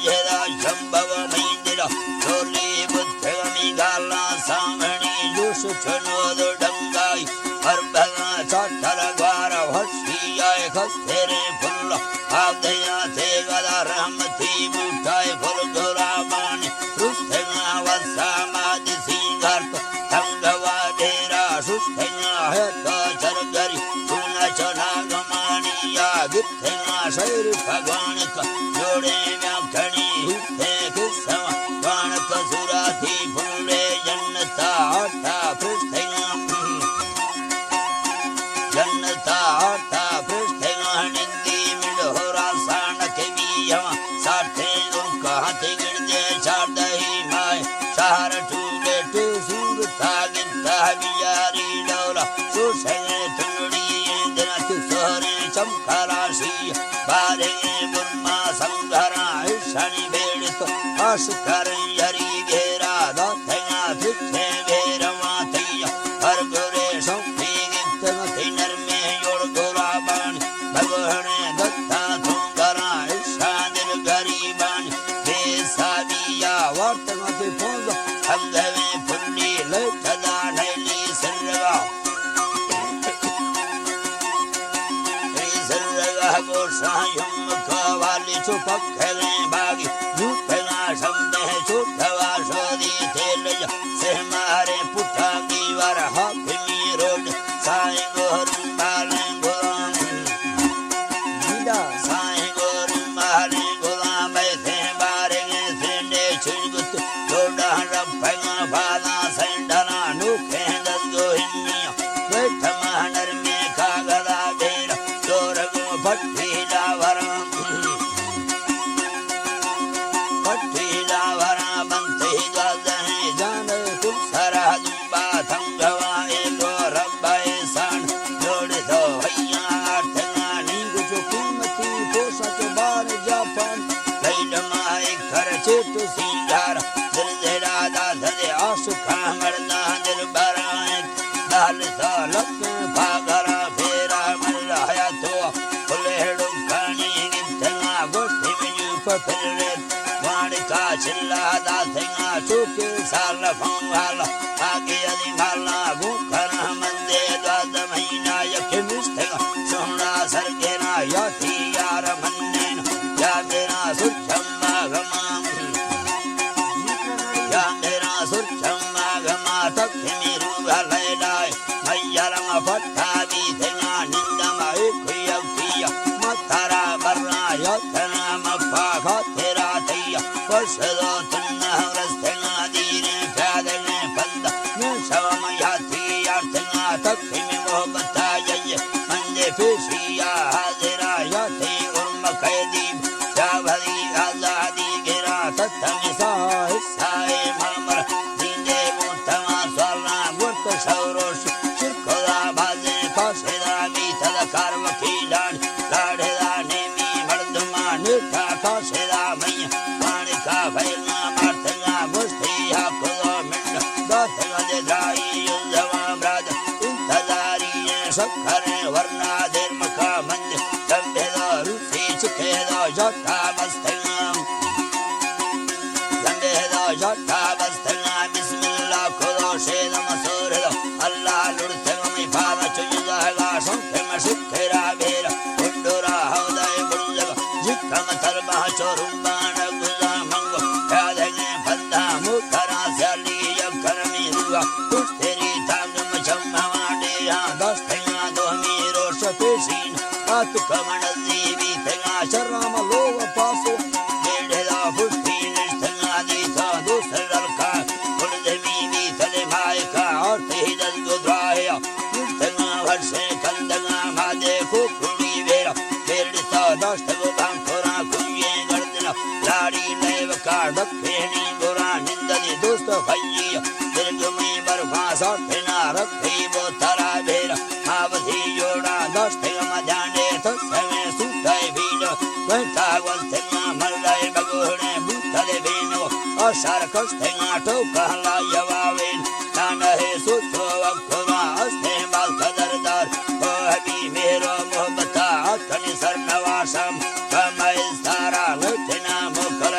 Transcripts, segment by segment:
जदा शंभव महिंद्र चोली बुद्धगमी गाला सांगणी जुष चनोद डंगाई हरभगा चाटर ग्वार हर्षियाय खस्तेरे फुल्ल आदया थे गदा रहमती मुठाय फुल दुरामानी रुस्थगा वसामादि सिंगार्थ तंगवा डेरा सुस्थगा हत चरगरी सुना चना गमानिया गिद्धगा शैर भगवान का जोड़े व्याखणी हिते किस्सवा वाणक सुराथी फुले जन्नता आठा पृष्ठगा जन्नता आठा पृष्ठगा निंदी मिडहोरा साणक वीयवा साठे उनका हाथी गिरजे चारदही माय शहर टूले टू सूरता गिद्धा बियारी डोला सुशे तुड़ी इंद्रत सोहरे चमकाराशी बारे बुर्मा संघरा शनि बेड़ित आशकर यरी घेरा दाथया धिच्छे घेरवा थैया हर गुरे शक्ति गित्तन थिनर में योड़ गोरा बाणी भगवने दत्ता थोंगरा शादिल गरीबानी बेसाबिया वर्तमति फूंद हंगवे फुल्ली लेठदा नैली सर्रगा गोसायुम कवाली चुपक्खले बागी झूठना शब्द है झूठवा शोधी थेलज से मारे पुठा की वर हाफिमी रोड साई गोरुम बाले गुलाम नीला साई गोरुम बाले गुलाम बैठे बारे से ने छिड़गुत जोड़ा रफगा भाला सेंडना नुखे दंगो हिन्निया बैठ महनर में खागला बेड़ा जोरगो पट्टीला वरा बनते द्वादने जाने कुल सरा दुम्बा थंगवा एलो रब्बाए सान जोड़े तो भैया आठना नींग जो कीमती पोसा के बार जापान लैडमा एक खर्चे तो सिंगार दिल दे राधा धदे आशु खांगड़ना दिल बराए दाल सा लक भागरा फेरा मल्लाया तो फुलेड़ो खानी गिद्धना गोष्ठी में यूप फिर वाणिका चिल्ला दाथेगा चुके साल फंगाला आगे यदि भाला भूखना मंदे द्वाद महीना यके मिष्ठगा सोना सरगेना याथी यार मन्नेन या मेरा सुच्छम्मा गमा या मेरा सुच्छम्मा गमा तक्खिमी रूगा लैडाय मैयरम फट्टा बीथेगा निंदमा इखिया किया मथरा बर्रा यथना मफा खातेरा थैया वर्षदो तुन्ना रस्तेगा दीने प्यादने पंदा निशवम याथी यार्थना तक्खिमी मोहब्बता यये मंदे फिशिया हाजिरा याथी उर्म कैदी जाभरी आजादी गिरा तत्तमिसा हिस्साए मामर दीने मुतमा स्वाला गुर्त शौरोश शिरकोदा भाजे काशेदा मीथद कारवकीलान लाढ़ेदा नेमी मर्दमा निर्था काशेदा मैया वाणिका भैलना मार्थगा गुष्ठिया कुलो मिंड दाथगा दे द्राई युद्धवा ब्राद इंतजारी शक्खरे वर्णा धर्मका मंदिर तंबेदा रुथी चिखेदा जट्टा बस्तगा तंबेदा जट्टा बस्तगा बिस्मिल्लाह कुलो शेदा मसूरदा अल्लाह लुड़थगा में फाला चुजुदा हगा शंखे में शिखेरा बेरा कुंडुरा हौदाय बुर्जगा जिक्कम तरबा चोरुम्बान गुजा मंगो यादने फंदा मुखरा स्याली यकरमी रुआ तुष्टेरी तागम चम्मावाडे या दस्तेगा दोहमी रोश पेशीन आतुकमण जीवी थेगा शर्राम लोव पासो बेड़ेदा पुष्टी निष्ठगा दीथा दूसरल का कुलदेवी बीथले भायका औरते ही दल्गो द्राया निष्ठगा वर्षे कंदगा मादे कुकुड़ी वेरा बेड़ता दस्तगो बांखोरा कुये गर्दना लाड़ी लेवका डखेनी गोरा निंदली दोस्त भैया दिलगुमी बर्फा साठना रखी वो थरा बेरा आवधी जोड़ा दस्तग मजाने तस्मे सुठाई भीलो बैठा वल्थना मल्लाय बगोड़े बुद्धले बेनो अशार कष्टेगा टोकला यवावेन नानहे सुथो वक्खवा अस्ते बाल कदरदार ओ हबी मेरो मोहब्बता अखनी सरनवासम कमैस्तारा लुठना मुखर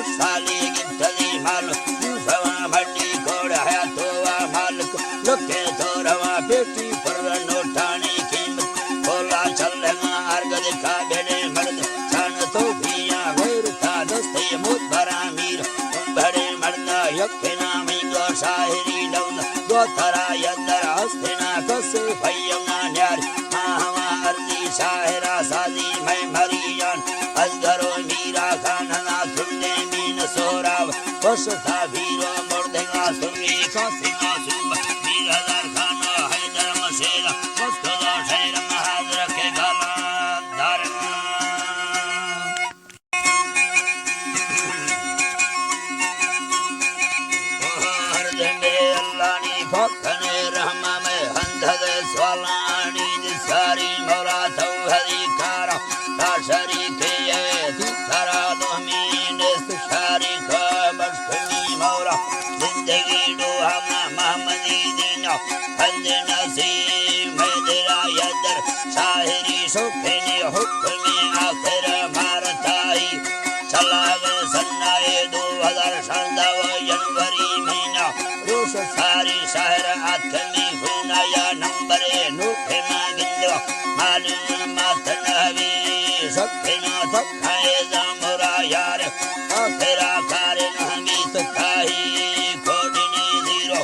खुशहाली गिफ्टली मालूम यूसवा मड्डी कोड़ है तो वा मालिक लुके तो रवा बेटी पर नोटानी कीमत बोला चलना अर्ग दिखा बेड़े मर्द छान तो भिया गैर था दस्ते मुद भरा मीर तुम बड़े मर्दा यके नामी गो शाहिरी लौन गो तरा यदर हस्तना कसे भैया न्यार हवा अर्दी शाहिरा सादी मैं मरियान अजगरो मीरा खान ना सुनने मीन सोराव बस था भीरो मुर्देगा सुनी कासिमा सुब मीर हजार खान हैदर मशेरा मुस्तदा शहर महाजर के गाला धारना हर जंगे अल्लाह नी फखने रहमा में हंधदे स्वालानी सारी मोरा तौहदी कारा शरीक ये दूसरा दोमीन शरीक बशनी मोरा जिंदगी दो हम मोहम्मदी दीना हंद नसीब में तेरा यदर शाहिरी सुखनी हुक्म आखिर मारताई चला गए सन्नाए 2017 जनवरी महीना रोश सारी शहर आत्मी हुना या नंबर नूखे मागिंदो मालूम मातनवी सत्ना थकाए जामुरा यार आखिरा कार नहमीत ताही कोडिनी जीरो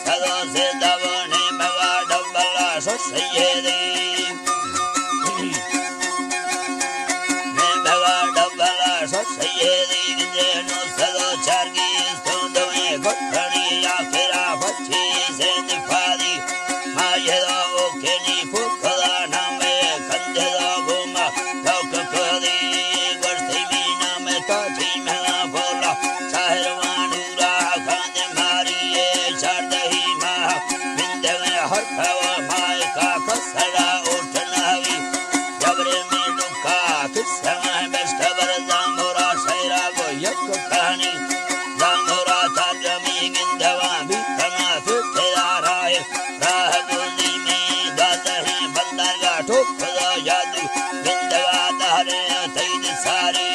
सदा से दवने मगा डबला सयदे ने मगा डबला सयदे गिनो सदा चारगी स्तोदवे गठनी आखिरा बच्ची से दिफादी मायदा ओकेनी फुकदा नामे कंददा गोमा कदी वर्षी मीना में ताजी महला बोला शाहिर वानूरा खान मारिए शारदही माह बिंद में हर खवा माय का कसरा उठनावी जबरे में दुखा किस्सा में बेस्टबर जामुरा शहरा को यक कहानी जामुरा ताजमी गिंदवा भी तना फिरा राय राह गुंदी में दादही बंदरगा ठोकदा जादू गिंदवा दहरे तैद सारी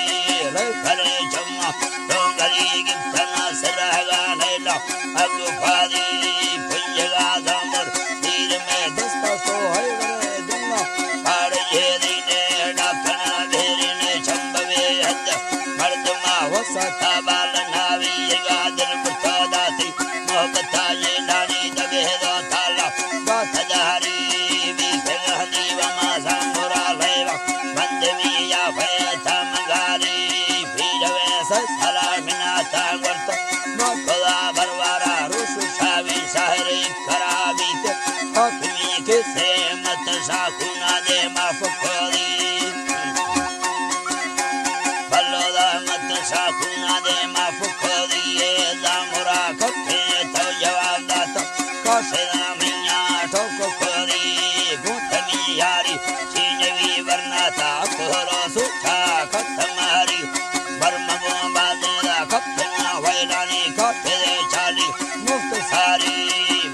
करे जम्मा डोंगरी गिफ्तना सरहगा नैला अगु फादी पुंजगा दामर तीर में दस्ता सो है रे दुन्ना पार ये दीने डाकना धेरी ने चंबवे हद मर्दमा वसता बाल नावी यगा दिल बुता दाती मोहब्बता ये लानी दबे दो ताला बात दारी भी फगहनी वमा जामुरा लेवा बंदमी या फैता मंगारी सलामिना तांगरत मकला बरवारा रुसु शावी शाहरी खराबीत हकमी के से मत शाकुना दे माफकोरी बल्लोदा मत शाकुना दे माफकोरी ये जामुरा कखे तो जवाब दाता कसेदा मिया ठोको कोरी गुतमी यारी चीनवी वरनाता कोरो सुखा खतमारी बर्मगो बादेरा कपना वैरानी कपे चाली मुफ्त सारी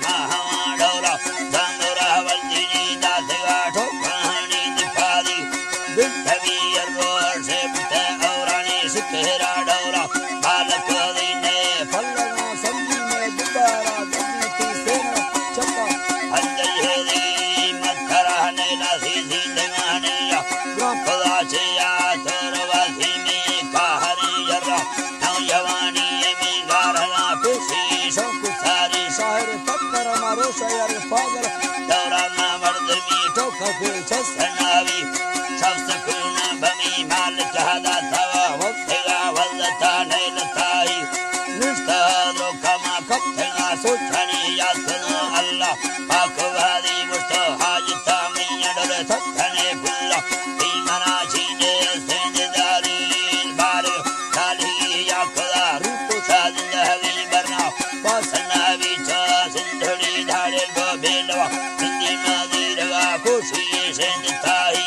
महावा डौरा जामुरा वल्दीनी दादगा ठोकहानी दिफारी बिंतवी अरोर से बिते औरानी सिकेरा डौरा बालक दीने फल्लना संगी में दुबारा दबीती सेना चक्का अंदर हेरी मत्थरा नैला सीधी दंगाने या ग्रफदा चेया तोरवासी में काहरी जरा नौजवानी में गारला पेशी शौक सारी शाहर तत्तर मारो शायर पागल दौरा ना मर्द में ठोका फिर छसनावी शब्द कुना बमी माल कहदा तवा वक्तगा वल्लता नैलताई निस्तालो कमा कप्तना सोचनी यातना अल्लाह पाकवादी मुस्त हाजता में डर थकने बुल्ला तीमना जीने सेंदारी बार साली याकदा रूप साजिंदगी बरना पासना विचा सिंधड़ी धाड़े गो बेलवा सिंधी मदीरगा खुशी सेंदताई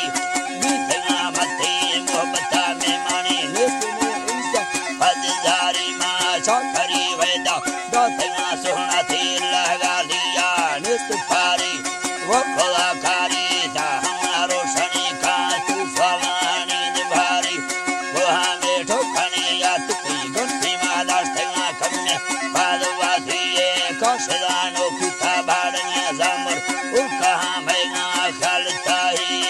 बीतना मते मोहब्बता में मानी निस्ने इंसा पददारी मा चौखरी वैदा दातना सोना थी लगा लिया निस्फारी वो कलाकारी दा हमारो शनि का तू फलानी दिभारी वो हमें ठोकनी या तुकी उल्का मैना खलता ही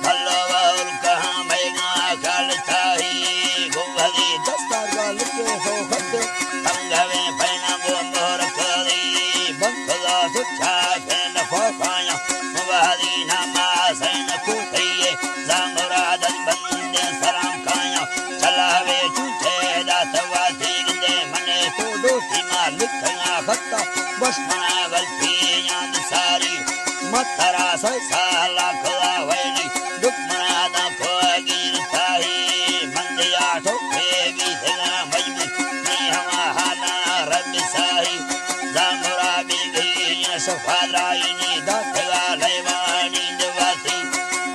हलवा उल्का मैना खलता ही गोवली दस्तार वाल के हो खते संगवे पैना मोर करी बंकला सुच्छा फैन फोफाया मुवादी नामा सैन कुतिये जामुरादन बंदे सलाम काया चलावे चूचे दातवा दे मने तो दोस्ती मालिक ना खत्ता बस मना गलती याद सारी मतरा साला खला वैली दुख मना दा को गिरता ही मंदिया ठोके भी देना मजबूत नहीं हमा हाना रब साही जामुरा भी गई सफाराइनी दातवा लेवानी दवाती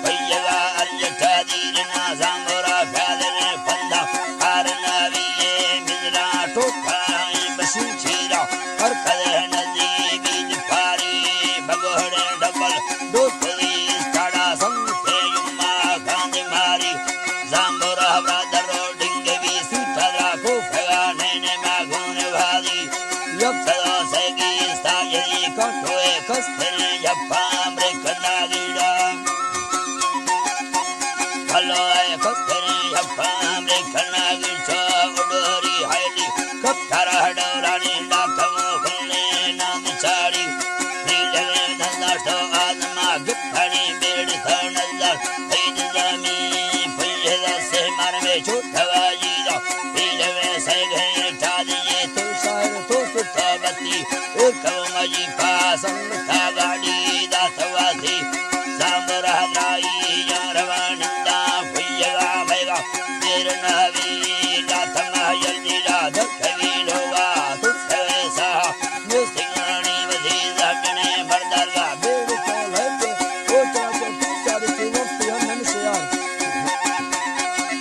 भैया अर्जटा दीना जामुरा फैलने पंदा कारना भी ये मिजरा ठोका बसु छीरा हर कदर नजीबी पारी भगोड़े डबल दोखली स्टाड़ा संग पे युम्मा खांद मारी जामुरा ब्रदरो डिंगे भी सुतरा को फगा नैने मागुन भाली यब सदा सेगी स्टायरी कठोए कस्तने यप्पा ब्रेकना गिड़ा हलो है कस्तने यप्पा ब्रेकना गिड़ा उडोरी हाइली कब थारा डोरानी डाकमो खुलने नाम चाड़ी नीले नंदाटो आदमा गिफ्टानी बेड़ी थनल्ला ऐद जमी पुल्ले से मार में छोटवा जीदा नीले से गए चादिए तो सार तो सुतावती एक मजी पासंग था गाड़ी दासवासी सामरा लाई यारवानंदा भैया भैया तेरे नवी दातमा जल्दी दखवी लोवा तुझसे सा मुस्तिगानी वजी जगने मर्दरगा बेड़ चल है ओ चाचा तू चार की वक्त हम से यार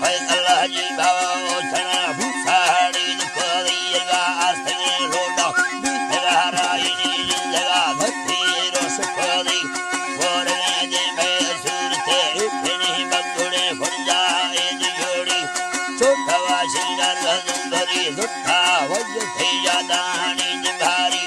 हाय अल्लाह जी बाबा तना भूसाड़ी को दिएगा आस्ते लोटा बीतेगा रायनी जिंदगा धरती रोस को दी और जे में सूरते इतनी बगड़े फुंजा ए जोड़ी छोटवा शिंगर गंधरी दुट्ठा वज थे यादानी भारी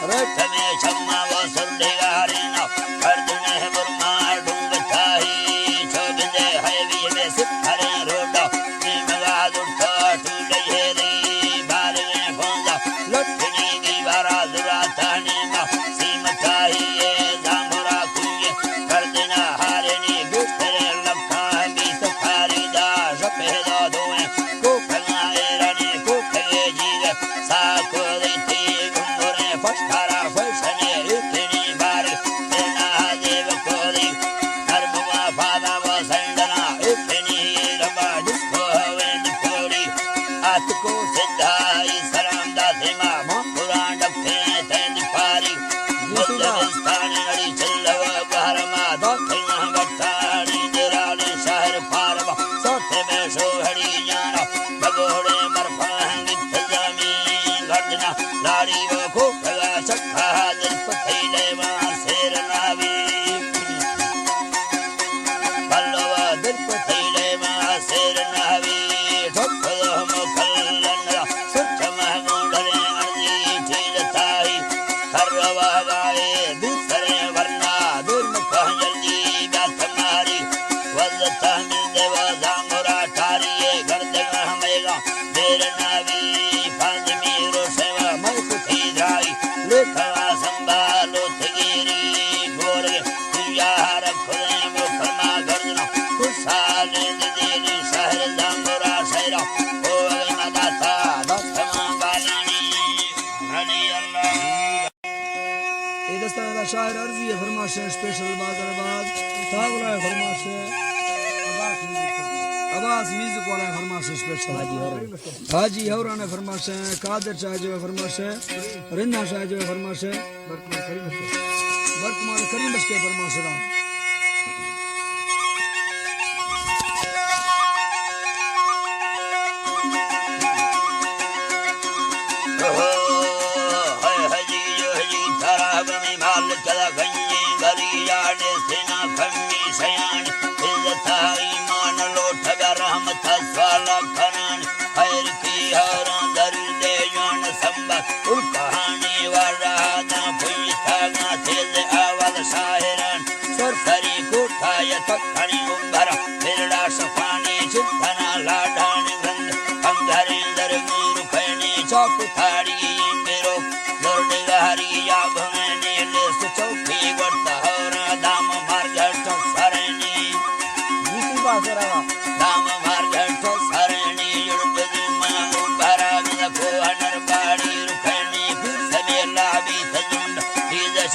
रथ में छम्मा वो सुरदेगारे ना अर्ध में बुरमा डूंग थाही छोबदे हैवी में सिखरे रोडा निमगा दुट्ठा टूटे दी बार में फोंजा लटनी की बारा दुराता ने मा सीमताही ये जामुरा कुये कर देना हारनी गुस्tere लखा भी सफारी दा सफेदा दोए को फगाए रानी को फगे जीवे साको देती गुंगुरे फटारा फसने इतनी बार तेना देव को दी नरमुआ फादा वो संडना इतनी रबा डिस्को वेंद कोड़ी आत को सिद्धाई सलाम दा सेमा मापुरा डफे तेंद पारी मुद्दस्तान नड़ी चलवा गहरमा दखना गठानी दिराले शहर पारवा सोते में सोहड़ी जाना भगोड़े मरफांग तजामी गर्दना लाड़ी वो को फगा चक्का दिल पथई लेवा शेर नावी बल्लवा दिल पथई लेवा शेर नावी ठोको मुखल्लना सुच महगुंडले अर्जी ठीलताई करवा गाए दूसरे वरना दुर्मुख जल्दी बात मारी वजता मिल देवा जामुरा ठारिये गर्दन हमेगा देर नावी फाजमी रोसेवा मौकुथी जाई लेखवा संभालो तगिरी गोरे तुया रखले मुखमा गर्दना खुशाले दिली शहर जामुरा शहरा ओ मदाता दस्तमा बालानी हनी अल्लाह ये दस्ताना दा शायर अर्जी है फरमाश स्पेशल बादरबाद तावला है फरमाश अब्बास म्यूजिक वाला है फरमाश स्पेशल हाजी हौरा ने फरमाश कादर शाह जो है फरमाश रिंदा शाह जो है फरमाश बरकमाल करीम बस के फरमाश दा हाय हजी हजी तराब में माल कला गंजी गली याने सेना खम्मी सयान इज्जत ईमान लोट रहमत स्वाला खनान खैर की हरा दर दे जान संबत उल कहानी वाला दा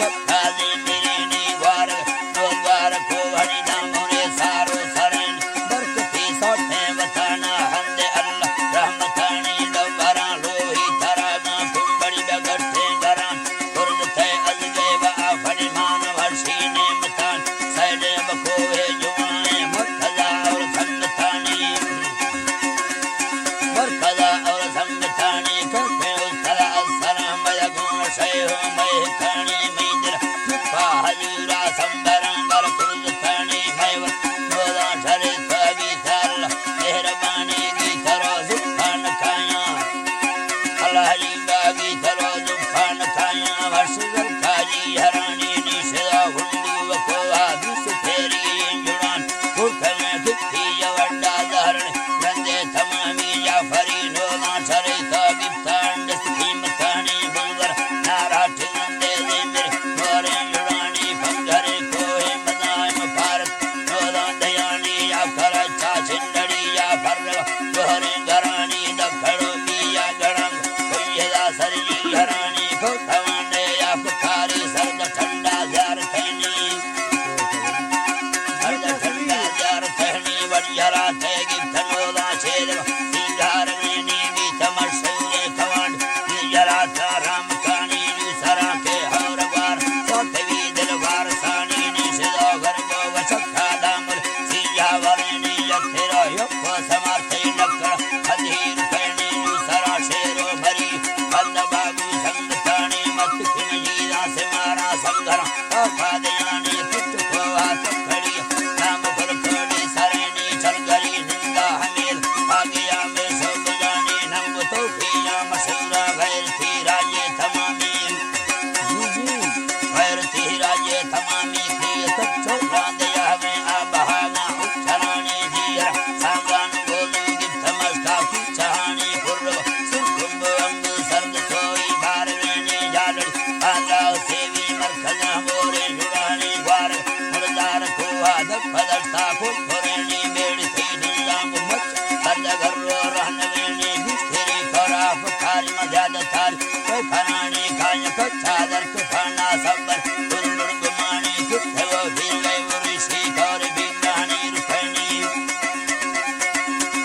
सखादी मिलनी वार नो द्वार को हरि दामोरे सारो सरन बरकती सोठे बताना हंदे अल्लाह रहमतानी दवरा लोही तराना कुंबड़ी बगड़ते गरा कुर्द थे अजगे व आफरी मान वर्षीने मतान सैले बकोवे जुआने मरकजा और संगतानी मरकजा और संगतानी करते उस्तरा असलम बयगुण शैहो महकानी मीदर तुफा हजूरा संबरम बर कुर्द तानी मैव नोदा ठरे तबी ताल मेहरबानी की तरो जुफान खाया अल्लाह जी बागी तरो जुफान खाया वर्षगल खाजी हरानी निशदा हुंदू वकोहा दुस फेरी जुड़ान पुरखने कित्ती यवड्डा दहरण गंदे तमामी जाफरी नोदा ठरे तबी तांड कीमतानी बंगर नाराठ गंदे जिमिर मोरे जुड़ानी फंगरे कोहे मदायम भारत नोदा दयानी या करचा छिंदड़ी या फरवा दोहरे घरानी दखड़ो पिया गणंग कोयदा सरजी हरानी कोठवांडे या पुखारी सर्द ठंडा जार थैनी सर्द ठंडा जार थैनी वड़ियरा थेगी थनोदा छेदवा सिंगार नी भी तमशूरे खवांड निजरा राम कानी दूसरा के हौरवार सोथवी दिलवार सानी निशदो गरबो वचखा दामुर सिया वरनी यथिरो यप्पो समर्थे नक्कर हधीर फैनी दूसरा शेरो भरी बंद बाबू संगतानी मत खिनजीरा से मारा संगरा औखा दयानी किट को हाथ खड़ी नाम पर खोड़ी सरेनी चलगरी निंदा हमीर आगिया में सब जानी नंग तो किया मशूरा गैर थी राजे तमामी गैर थी राजे तमामी थी तब छोड़ा दया में आबहाना उच्छरानी जीरा सांगान बोलू गिफ्त मस्का की चहानी पुर्व सुरकुंभ अंग सर्द सोई भारवेनी जालड़ी आगाव सेवी मरखना मोरे जुड़ानी ग्वार मुरदार कुआ दफदरता कुफरेनी बेड़ी थी दुंजांग मच सर्द गर्रो रहनवेनी बिस्तिरी खराफ खारी मजाद थारी कोई खनानी खाय कच्चादर कुफाना सब्बर कुरुड़ गुमानी कुत्थवो फिर गए उरिशी कौरी बिग्रहणी रुखनी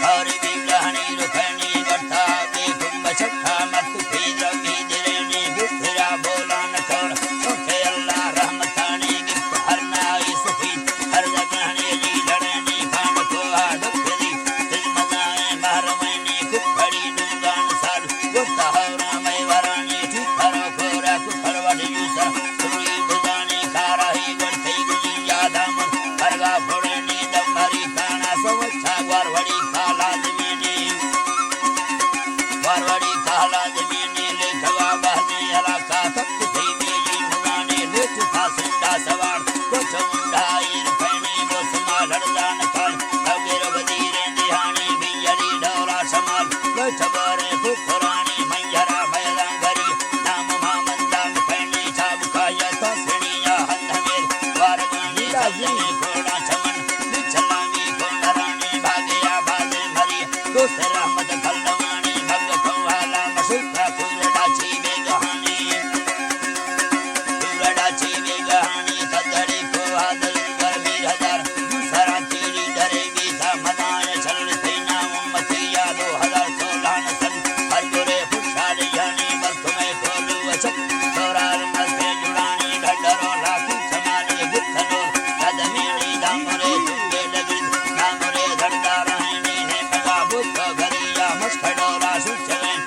कौरी बिग्रहणी रुखनी गट्ठा बे कुंभ चक्खा मत फीद बीदरेनी बिस्तिरा बोला न कौर सोखे अल्लाह रहमतानी गिफ्त हरना इसफीद हर जगहनी जी लड़नी खान को आदकली तिलमदाए महरमैनी कुफड़ी दुंगान सार गुप्ता हौरा मैं वरानी ठिकरो खोरा कुफरवट यूसर पूरी बुदानी खाराही गढ़ते गुजिया दामन हरगा फोड़नी दमरी खाना सवच्छा वारवड़ी खाला जमीनी वारवड़ी खाला जमीनी लेखवा बहने हलाका तख्त थी मेजी मुरानी लेच था सुंडा सवार कुछ मुंडाई रुखनी मोसमा लड़जान खान अगर वजीरे दिहानी बियरी डोरा समाल लेच बरे फुफरानी मैयरा भयदांगरी नाम मामंदा मुखनी चाबुकाया तसनिया हंधमेर वारगानी राजने घोड़ा चमन बिचलामी कोंडरानी भागया बाजे भरी दोस्त रहमत खल्लवानी भगत वाला मशुका कुरडाची बेगहानी कुरडाची बेगहानी तदड़ी को हादल गर्मी हजार दूसरा तेरी डरेगी था मनाए चल तेना उम्मतिया 2016 सन हर गुरे फुशाली जानी बल तुम्हें खोलू अचक सोरार मस्ते जुड़ानी ढंडरो लाखी समानी गुत्थनो कदमीनी दामरे तुंगे लगी दामरे धड़दा रहनी ने मगा बुद्ध घरिया मस्खडोरा सुचलें